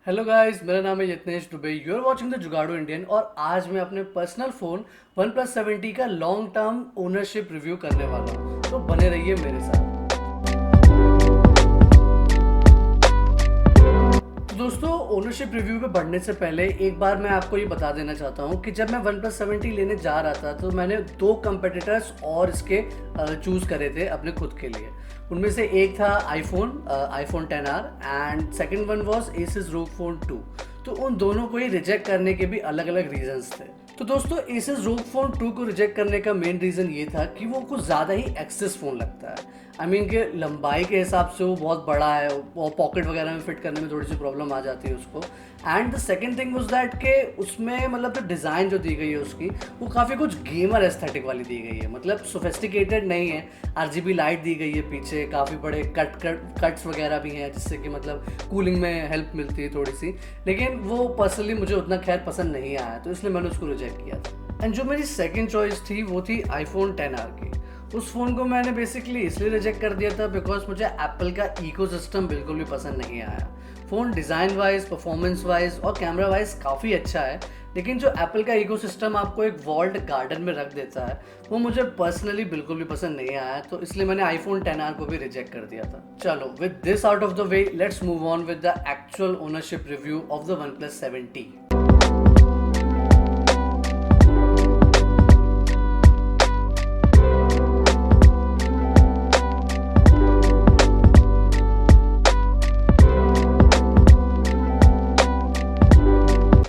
Hello guys, मेरा नाम है Yatnesh Dubey. You are watching the Jugaadu Indian और आज मैं अपने पर्सनल फ़ोन OnePlus 7T का लॉन्ग टर्म ओनरशिप रिव्यू करने वाला हूँ, तो बने रहिए मेरे साथ। तो दोस्तों, ओनरशिप रिव्यू पे बढ़ने से पहले एक बार मैं आपको ये बता देना चाहता हूँ कि जब मैं OnePlus 7T लेने जा रहा था तो मैंने दो कंपेटिटर्स और इसके चूज़ करे थे अपने खुद के लिए। उनमें से एक था iPhone XR and second one was Asus ROG Phone 2। तो उन दोनों को ही रिजेक्ट करने के भी अलग अलग रीजंस थे। तो दोस्तों, Asus ROG Phone 2 को रिजेक्ट करने का मेन रीज़न ये था कि वो कुछ ज़्यादा ही एक्सेस फ़ोन लगता है। आई मीन कि लंबाई के हिसाब से वो बहुत बड़ा है और पॉकेट वगैरह में फिट करने में थोड़ी सी प्रॉब्लम आ जाती है उसको। And the second thing was that कि उसमें मतलब जो डिज़ाइन जो दी गई है उसकी, वो काफ़ी कुछ गेमर एस्थेटिक वाली दी गई है। मतलब सोफिस्टिकेटेड नहीं है। RGB लाइट दी गई है पीछे, काफ़ी बड़े कट्स वगैरह भी हैं जिससे कि मतलब कूलिंग में हेल्प मिलती है थोड़ी सी। लेकिन वो पर्सनली मुझे उतना खैर पसंद नहीं आया, तो इसलिए मैंने उसको रिजेक्ट किया था। एंड जो मेरी सेकंड चॉइस थी वो थी iPhone XR की। उस फ़ोन को मैंने बेसिकली इसलिए रिजेक्ट कर दिया था बिकॉज मुझे एप्पल का इकोसिस्टम बिल्कुल भी पसंद नहीं आया। Phone design wise, performance wise और कैमरा वाइज काफ़ी अच्छा है, लेकिन जो एप्पल का इकोसिस्टम आपको एक वॉल्ड गार्डन में रख देता है वो मुझे पर्सनली बिल्कुल भी पसंद नहीं आया। तो इसलिए मैंने iPhone XR को भी रिजेक्ट कर दिया था। चलो, with this out of the way, let's move on with the actual ownership review of the OnePlus 7T।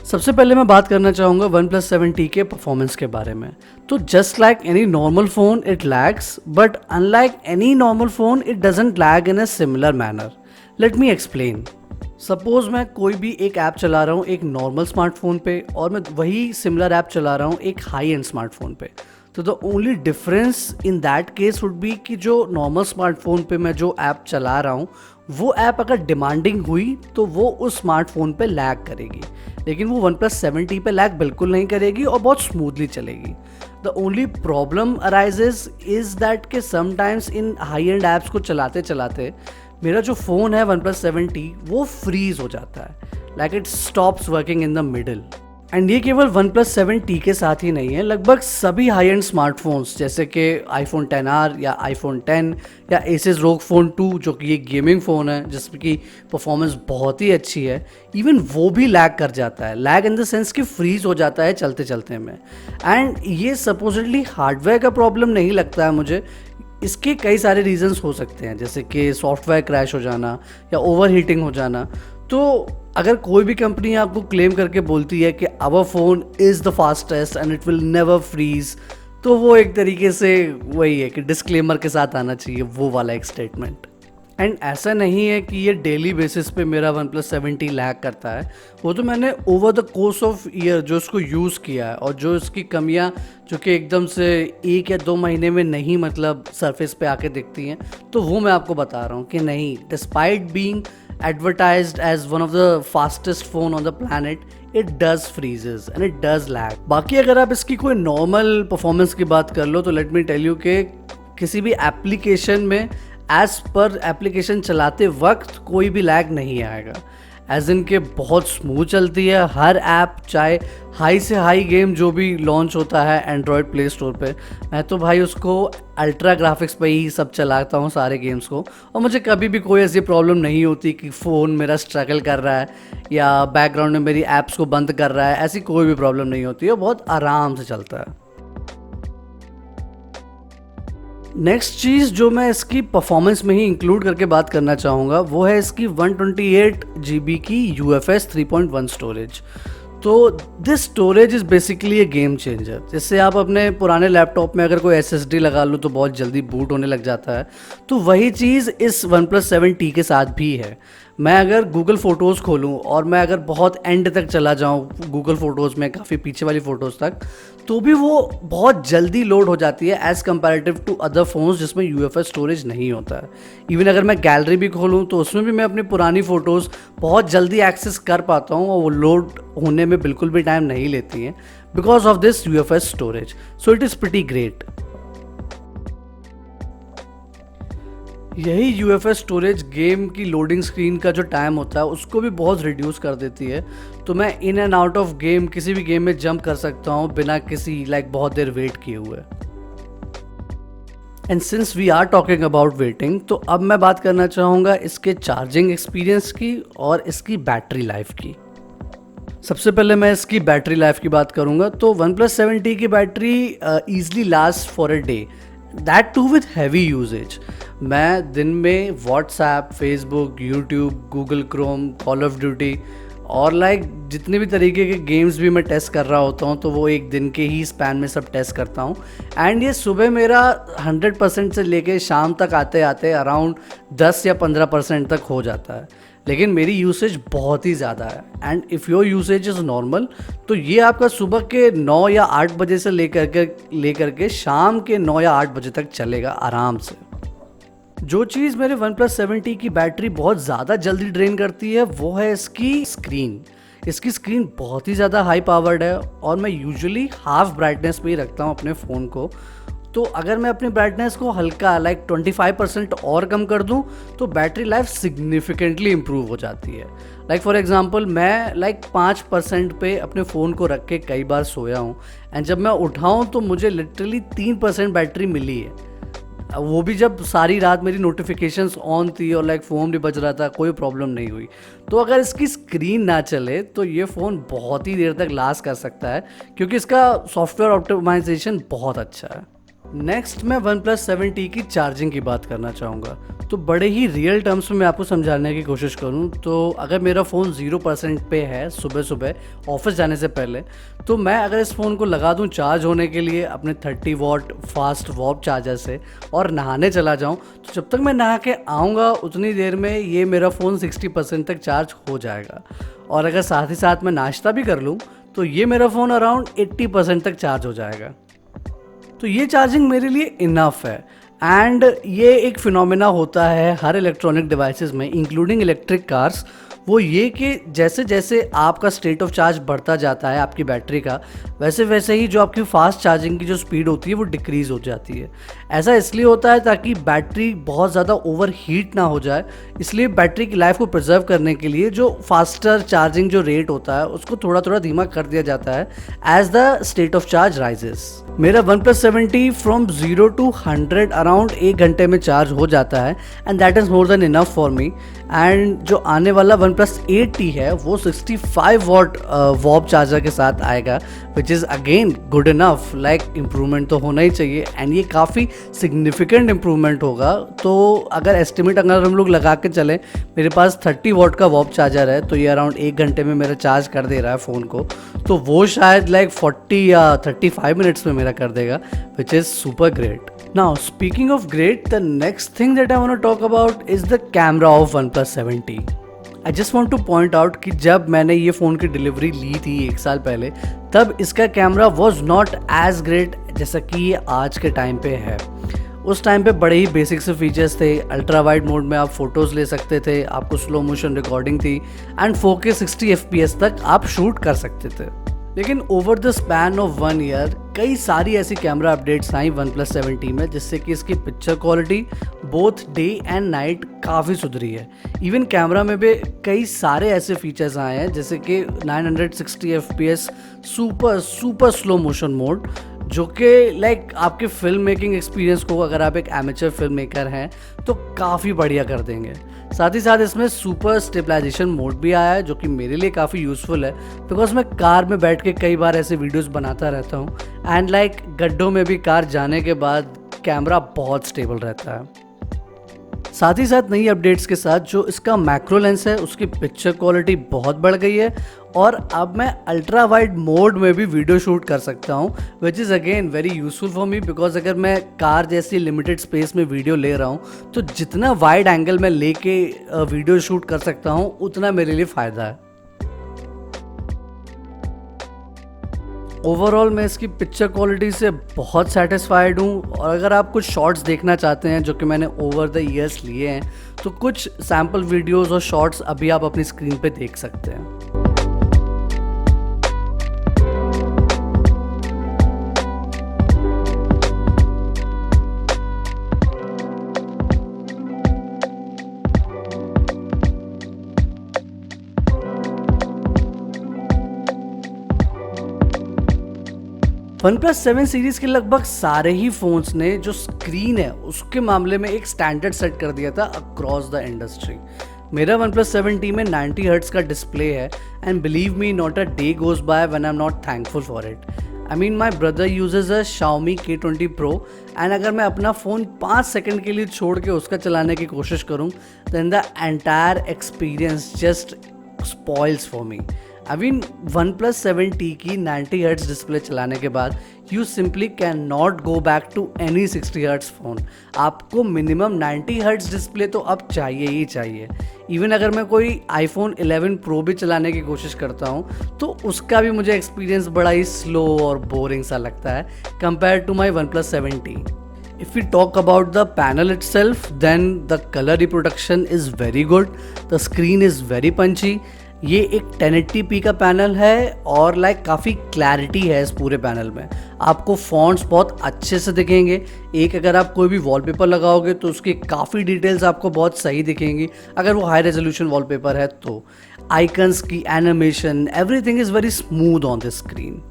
सबसे पहले मैं बात करना चाहूँगा OnePlus 7T के परफॉर्मेंस के बारे में। तो just like any normal phone it lags, but unlike any normal phone it doesn't lag in a similar manner. Let me explain. Suppose मैं कोई भी एक ऐप चला रहा हूँ एक नॉर्मल स्मार्टफोन पे और मैं वही सिमिलर ऐप चला रहा हूँ एक हाई एंड स्मार्टफोन पे, तो the only difference in that case would be कि जो नॉर्मल स्मार्टफोन पे मैं जो ऐप चला रहा हूँ वो ऐप अगर डिमांडिंग हुई तो वो उस स्मार्टफोन पे लैग करेगी, लेकिन वो OnePlus 7T पे लैग बिल्कुल नहीं करेगी और बहुत स्मूथली चलेगी। The only problem arises is that कि sometimes in high end apps को चलाते चलाते मेरा जो फ़ोन है OnePlus 7T वो फ्रीज हो जाता है, like it stops working in the middle. And ये केवल OnePlus 7T के साथ ही नहीं है, लगभग सभी हाई एंड स्मार्टफोन्स जैसे कि iPhone XR या iPhone X या Asus ROG Phone 2 जो कि एक गेमिंग फ़ोन है जिसकी की परफॉर्मेंस बहुत ही अच्छी है, इवन वो भी लैग कर जाता है। लैग इन द सेंस कि फ्रीज हो जाता है चलते चलते में। एंड ये सपोजिटली हार्डवेयर का प्रॉब्लम नहीं लगता है मुझे। इसके कई सारे रीजंस हो सकते हैं, जैसे कि सॉफ्टवेयर क्रैश हो जाना या ओवर हीटिंग हो जाना। तो अगर कोई भी कंपनी आपको क्लेम करके बोलती है कि our phone is the fastest and it will never freeze, तो वो एक तरीके से वही है कि डिस्क्लेमर के साथ आना चाहिए वो वाला एक स्टेटमेंट। एंड ऐसा नहीं है कि ये डेली बेसिस पे मेरा OnePlus 7T लैग करता है। वो तो मैंने over the course of year जो इसको यूज़ किया है और जो इसकी कमियां जो कि एकदम से 1 या 2 महीने में नहीं मतलब सरफेस पे आके दिखती हैं, तो वो मैं आपको बता रहा हूँ कि नहीं, despite being advertised as one of the fastest phone on the planet, it does freezes and it does lag। बाकी अगर आप इसकी कोई नॉर्मल परफॉर्मेंस की बात कर लो तो लेट मी टेल यू कि किसी भी एप्लीकेशन में एज पर एप्लीकेशन चलाते वक्त कोई भी लैग नहीं आएगा। एज इन के बहुत स्मूथ चलती है हर ऐप, चाहे हाई से हाई गेम जो भी लॉन्च होता है एंड्रॉयड प्ले स्टोर पे, मैं तो भाई उसको अल्ट्रा ग्राफिक्स पे ही सब चलाता हूँ सारे गेम्स को, और मुझे कभी भी कोई ऐसी प्रॉब्लम नहीं होती कि फ़ोन मेरा स्ट्रगल कर रहा है या बैकग्राउंड में मेरी ऐप्स को बंद कर रहा है। ऐसी कोई भी प्रॉब्लम नहीं होती है, बहुत आराम से चलता है। नेक्स्ट चीज़ जो मैं इसकी परफॉर्मेंस में ही इंक्लूड करके बात करना चाहूँगा वो है इसकी 128 GB की UFS 3.1 स्टोरेज। तो this storage is basically A game changer. जैसे आप अपने पुराने लैपटॉप में अगर कोई SSD लगा लो तो बहुत जल्दी बूट होने लग जाता है, तो वही चीज़ इस OnePlus 7T के साथ भी है। मैं अगर गूगल फ़ोटोज़ खोलूँ और मैं अगर बहुत एंड तक चला जाऊँ गूगल फ़ोटोज़ में, काफ़ी पीछे वाली फ़ोटोज़ तक, तो भी वो बहुत जल्दी लोड हो जाती है as comparative to other phones जिसमें UFS स्टोरेज नहीं होता है। इवन अगर मैं गैलरी भी खोलूँ तो उसमें भी मैं अपनी पुरानी फ़ोटोज़ बहुत जल्दी एक्सेस कर पाता हूँ और वो लोड होने में बिल्कुल भी टाइम नहीं लेती हैं because of this UFS storage. So it is pretty great. यही यूएफएस स्टोरेज गेम की लोडिंग स्क्रीन का जो टाइम होता है उसको भी बहुत रिड्यूस कर देती है, तो मैं in and out of game किसी भी गेम में जंप कर सकता हूँ बिना किसी बहुत देर वेट किए हुए। And since we are talking about waiting, तो अब मैं बात करना चाहूँगा इसके चार्जिंग एक्सपीरियंस की और इसकी बैटरी लाइफ की। सबसे पहले मैं इसकी बैटरी लाइफ की बात करूँगा, तो OnePlus 7T की battery easily last for a day, that too with heavy usage. मैं दिन में WhatsApp, Facebook, YouTube, Google Chrome, call of duty और जितने भी तरीके के गेम्स भी मैं टेस्ट कर रहा होता हूँ, तो वो एक दिन के ही स्पैन में सब टेस्ट करता हूँ। एंड ये सुबह मेरा 100% से लेके शाम तक आते आते अराउंड 10 या 15% तक हो जाता है, लेकिन मेरी यूसेज बहुत ही ज़्यादा है। And if your usage is normal, तो ये आपका सुबह के 9 या 8 बजे से लेकर के शाम के 9 या 8 बजे तक चलेगा आराम से। जो चीज़ मेरे OnePlus 7T की बैटरी बहुत ज़्यादा जल्दी ड्रेन करती है वो है इसकी स्क्रीन। इसकी स्क्रीन बहुत ही ज़्यादा हाई पावर्ड है और मैं यूजुअली हाफ ब्राइटनेस पे ही रखता हूँ अपने फ़ोन को। तो अगर मैं अपनी ब्राइटनेस को हल्का 25% और कम कर दूं, तो बैटरी लाइफ सिग्निफिकेंटली इम्प्रूव हो जाती है। फॉर एग्जांपल मैं 5% पे अपने फ़ोन को रख के कई बार सोया हूँ, एंड जब मैं उठाऊँ तो मुझे लिटरली 3% बैटरी मिली है। वो भी जब सारी रात मेरी नोटिफिकेशंस ऑन थी और फ़ोन भी बज रहा था, कोई प्रॉब्लम नहीं हुई। तो अगर इसकी स्क्रीन ना चले तो ये फ़ोन बहुत ही देर तक लास्ट कर सकता है, क्योंकि इसका सॉफ्टवेयर ऑप्टिमाइजेशन बहुत अच्छा है। नेक्स्ट मैं OnePlus 7T की चार्जिंग की बात करना चाहूँगा। तो बड़े ही रियल टर्म्स में मैं आपको समझाने की कोशिश करूँ, तो अगर मेरा फ़ोन 0% पे है सुबह सुबह ऑफिस जाने से पहले, तो मैं अगर इस फ़ोन को लगा दूँ चार्ज होने के लिए अपने 30 वॉट फास्ट वॉप चार्जर से और नहाने चला जाऊँ, तो जब तक मैं नहा के आऊँगा उतनी देर में ये मेरा फ़ोन 60% तक चार्ज हो जाएगा। और अगर साथ ही साथ मैं नाश्ता भी कर लूँ तो ये मेरा फ़ोन अराउंड 80% तक चार्ज हो जाएगा। तो ये चार्जिंग मेरे लिए इनफ है। एंड ये एक फिनोमेना होता है हर इलेक्ट्रॉनिक डिवाइसेस में, इंक्लूडिंग इलेक्ट्रिक कार्स, वो ये कि जैसे जैसे आपका स्टेट ऑफ चार्ज बढ़ता जाता है आपकी बैटरी का, वैसे वैसे ही जो आपकी फास्ट चार्जिंग की जो स्पीड होती है वो डिक्रीज़ हो जाती है। ऐसा इसलिए होता है ताकि बैटरी बहुत ज़्यादा ओवर हीट ना हो जाए, इसलिए बैटरी की लाइफ को प्रिजर्व करने के लिए जो फास्टर चार्जिंग जो रेट होता है उसको थोड़ा थोड़ा धीमा कर दिया जाता है as the state of charge rises. मेरा OnePlus 7T from 0 to 100 around 1 घंटे में चार्ज हो जाता है, and that is more than enough for me. And जो आने वाला OnePlus 8T है वो 65 वॉट वॉप चार्जर के साथ आएगा, which is again good enough. Improvement तो होना ही चाहिए, एंड ये काफ़ी सिग्निफिकेंट इम्प्रूवमेंट होगा। तो अगर एस्टिमेट अगर हम लोग लगा के चलें, मेरे पास 30 वॉट का वॉप चार्जर है, तो ये अराउंड 1 घंटे में मेरा चार्ज कर दे रहा है फ़ोन को, तो वो शायद 40 या 35 मिनट्स में मेरा कर देगा, which is super great. Now, speaking of great, the next thing that I want to talk about is the camera of OnePlus 7T. I just want to point out कि जब मैंने ये फ़ोन की delivery ली थी 1 साल पहले, तब इसका camera was not as great जैसा कि ये आज के टाइम पे है। उस टाइम पे बड़े ही बेसिक से फीचर्स थे। अल्ट्रा वाइड मोड में आप फ़ोटोज़ ले सकते थे, आपको स्लो मोशन रिकॉर्डिंग थी, एंड 4K 60 FPS तक आप शूट कर सकते थे। लेकिन over the span of 1 year कई सारी ऐसी कैमरा अपडेट्स आई OnePlus 7T में, जिससे कि इसकी picture quality both day and night काफ़ी सुधरी है। इवन कैमरा में भी कई सारे ऐसे फीचर्स आए हैं, जैसे कि 960 FPS super super slow motion mode, जो कि आपके फिल्म मेकिंग एक्सपीरियंस को, अगर आप एक एमेचर फिल्म मेकर हैं तो काफ़ी बढ़िया कर देंगे। साथ ही साथ इसमें सुपर स्टेबलाइजेशन मोड भी आया है, जो कि मेरे लिए काफ़ी यूज़फुल है, बिकॉज मैं कार में बैठ के कई बार ऐसे वीडियोस बनाता रहता हूँ, एंड गड्ढों में भी कार जाने के बाद कैमरा बहुत स्टेबल रहता है। साथ ही साथ नई अपडेट्स के साथ जो इसका मैक्रो लेंस है उसकी पिक्चर क्वालिटी बहुत बढ़ गई है, और अब मैं अल्ट्रा वाइड मोड में भी वीडियो शूट कर सकता हूँ, which is again very useful for me, because अगर मैं कार जैसी लिमिटेड स्पेस में वीडियो ले रहा हूँ तो जितना वाइड एंगल में लेके वीडियो शूट कर सकता हूँ उतना मेरे लिए फ़ायदा है। ओवरऑल मैं इसकी पिक्चर क्वालिटी से बहुत सेटिस्फाइड हूँ, और अगर आप कुछ शॉट्स देखना चाहते हैं जो कि मैंने ओवर द ईयर्स लिए हैं, तो कुछ सैम्पल वीडियोस और शॉट्स अभी आप अपनी स्क्रीन पे देख सकते हैं। वन प्लस 7 सीरीज़ के लगभग सारे ही फ़ोन्स ने जो स्क्रीन है उसके मामले में एक स्टैंडर्ड सेट कर दिया था अक्रॉस द इंडस्ट्री। मेरा वन प्लस 7T में 90 हर्ट्स का डिस्प्ले है and believe me not a day goes by when I am not thankful for it. I mean my brother usage a Xiaomi K20 Pro and अगर मैं अपना phone 5 second के लिए छोड़ के उसका चलाने की कोशिश करूँ then the entire experience just spoils for me. I mean OnePlus 7T की 90 हर्ट्स डिस्प्ले चलाने के बाद you simply can not go back to any 60 hertz phone. आपको मिनिमम 90 हर्ट्स डिस्प्ले तो अब चाहिए ही चाहिए। इवन अगर मैं कोई iPhone 11 Pro भी चलाने की कोशिश करता हूँ तो उसका भी मुझे एक्सपीरियंस बड़ा ही स्लो और बोरिंग सा लगता है compare to my OnePlus 7T। If we talk about the panel itself, then the color reproduction is very good. The screen is very punchy. ये एक 1080p का पैनल है और काफ़ी क्लैरिटी है इस पूरे पैनल में। आपको फॉन्ट्स बहुत अच्छे से दिखेंगे। एक अगर आप कोई भी वॉलपेपर लगाओगे तो उसकी काफ़ी डिटेल्स आपको बहुत सही दिखेंगी अगर वो हाई रेजोल्यूशन वॉलपेपर है तो। आइकन्स की animation everything is very smooth on this screen.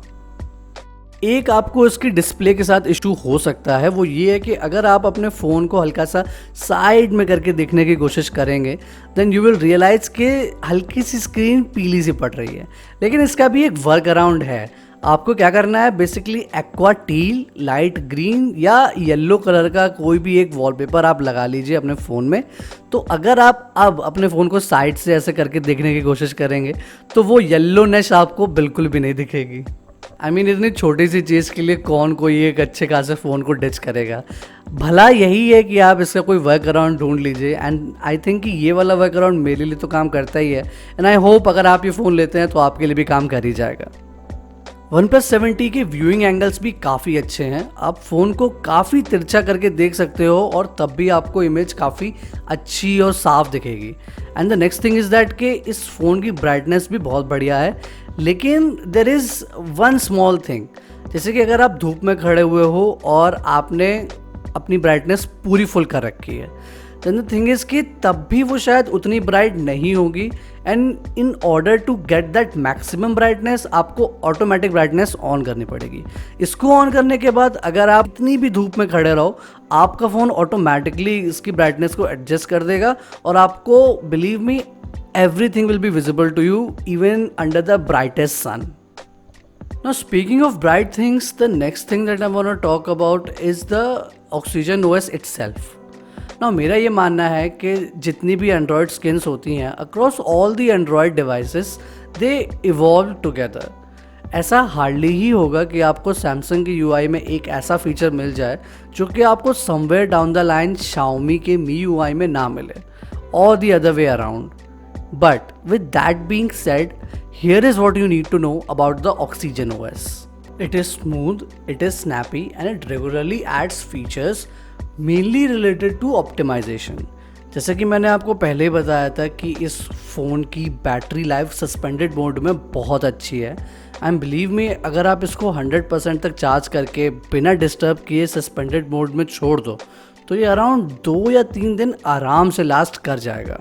एक आपको इसकी डिस्प्ले के साथ इशू हो सकता है, वो ये है कि अगर आप अपने फ़ोन को हल्का सा साइड में करके देखने की कोशिश करेंगे देन यू विल रियलाइज़ कि हल्की सी स्क्रीन पीली सी पड़ रही है। लेकिन इसका भी एक वर्क अराउंड है। आपको क्या करना है, basically aqua teal, light green या येलो कलर का कोई भी एक वॉलपेपर आप लगा लीजिए अपने फ़ोन में। तो अगर आप अब अपने फ़ोन को साइड से ऐसे करके देखने की कोशिश करेंगे तो वो येल्लोनेस आपको बिल्कुल भी नहीं दिखेगी। आई मीन इतनी छोटी सी चीज़ के लिए कौन कोई एक अच्छे खासे फ़ोन को डिच करेगा। भला यही है कि आप इसका कोई वर्क अराउंड ढूंढ लीजिए एंड आई थिंक कि ये वाला वर्क अराउंड मेरे लिए तो काम करता ही है एंड आई होप अगर आप ये फ़ोन लेते हैं तो आपके लिए भी काम कर ही जाएगा। वन प्लस 7T के व्यूइंग एंगल्स भी काफ़ी अच्छे हैं। आप फ़ोन को काफ़ी तिरछा करके देख सकते हो और तब भी आपको इमेज काफ़ी अच्छी और साफ़ दिखेगी। And the next thing is that कि इस फ़ोन की ब्राइटनेस भी बहुत बढ़िया है। लेकिन there is one small thing, जैसे कि अगर आप धूप में खड़े हुए हो और आपने अपनी ब्राइटनेस पूरी फुल कर रखी है देन द थिंग इज़ कि तब भी वो शायद उतनी ब्राइट नहीं होगी and in order to get that maximum brightness आपको ऑटोमेटिक ब्राइटनेस ऑन करनी पड़ेगी। इसको ऑन करने के बाद अगर आप इतनी भी धूप में खड़े रहो आपका फ़ोन ऑटोमेटिकली इसकी ब्राइटनेस को एडजस्ट कर देगा और आपको believe me everything will be visible to you even under the brightest sun. Now speaking of bright things, the next thing that I want to talk about is the Oxygen OS itself. Now मेरा ये मानना है कि जितनी भी Android skins होती हैं across all the Android devices they evolve together. ऐसा हार्डली ही होगा कि आपको Samsung की UI में एक ऐसा फीचर मिल जाए जो कि आपको somewhere down the line Xiaomi के MIUI में ना मिले or the other way around. But with that being said, here is what you need to know about the Oxygen OS. It is smooth, it is snappy and it regularly adds features mainly related to optimization. जैसे कि मैंने आपको पहले ही बताया था कि इस phone की बैटरी लाइफ सस्पेंडेड मोड में बहुत अच्छी है एंड बिलीव मी अगर आप इसको 100% तक चार्ज करके बिना डिस्टर्ब किए सस्पेंडेड मोड में छोड़ दो तो ये अराउंड 2 या 3 दिन आराम से लास्ट कर जाएगा।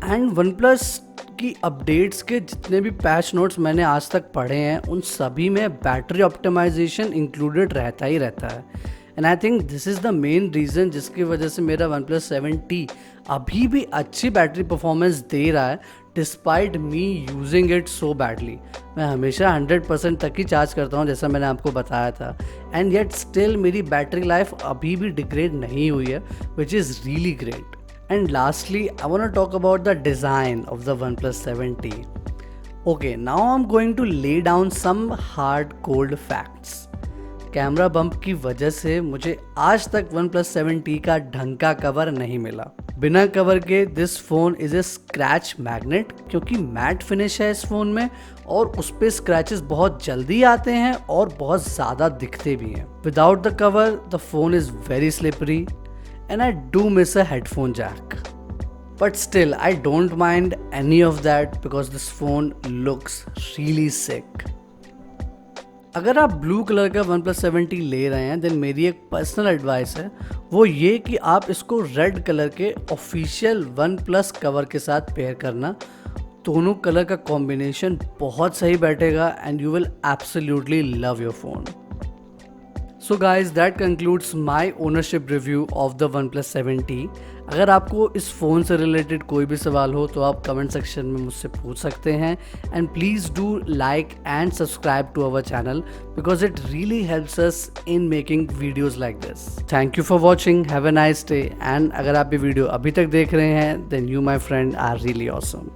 एंड वन प्लस की अपडेट्स के जितने भी पैच नोट्स मैंने आज तक पढ़े हैं उन सभी में बैटरी ऑप्टिमाइजेशन इंक्लूडेड रहता ही रहता है and I think this is the main reason जिसकी वजह से मेरा वन प्लस 7T अभी भी अच्छी बैटरी परफॉर्मेंस दे रहा है despite me using it so badly. मैं हमेशा 100% तक ही चार्ज करता हूँ जैसा मैंने आपको बताया था एंड येट स्टिल मेरी बैटरी लाइफ अभी भी डिग्रेड नहीं हुई है which is really great. And lastly, I want to talk about the design of the OnePlus 7T. Okay, now I'm going to lay down some hard cold facts. Camera bump की वजह से मुझे आज तक OnePlus 7T का ढंग का cover नहीं मिला। बिना कवर के this phone is a scratch magnet क्योंकि मैट फिनिश है इस फोन में और उस पर स्क्रैचेस बहुत जल्दी आते हैं और बहुत ज़्यादा दिखते भी हैं। Without the cover the phone is very slippery and I do miss a headphone jack. But still, I don't mind any of that because this phone looks really sick. अगर आप ब्लू कलर का OnePlus 7T ले रहे हैं then मेरी एक personal advice है, वो ये कि आप इसको रेड कलर के ऑफिशियल OnePlus कवर के साथ पेयर करना। दोनों कलर का कॉम्बिनेशन बहुत सही बैठेगा and you will absolutely love your phone. So guys that concludes my ownership review of the OnePlus 7T। अगर आपको इस फ़ोन से रिलेटेड कोई भी सवाल हो तो आप कमेंट सेक्शन में मुझसे पूछ सकते हैं। And please do like and subscribe to our channel because it really helps us in making videos like this. Thank you for watching, have a nice day. And अगर आप ये वीडियो अभी तक देख रहे हैं then you my friend are really awesome.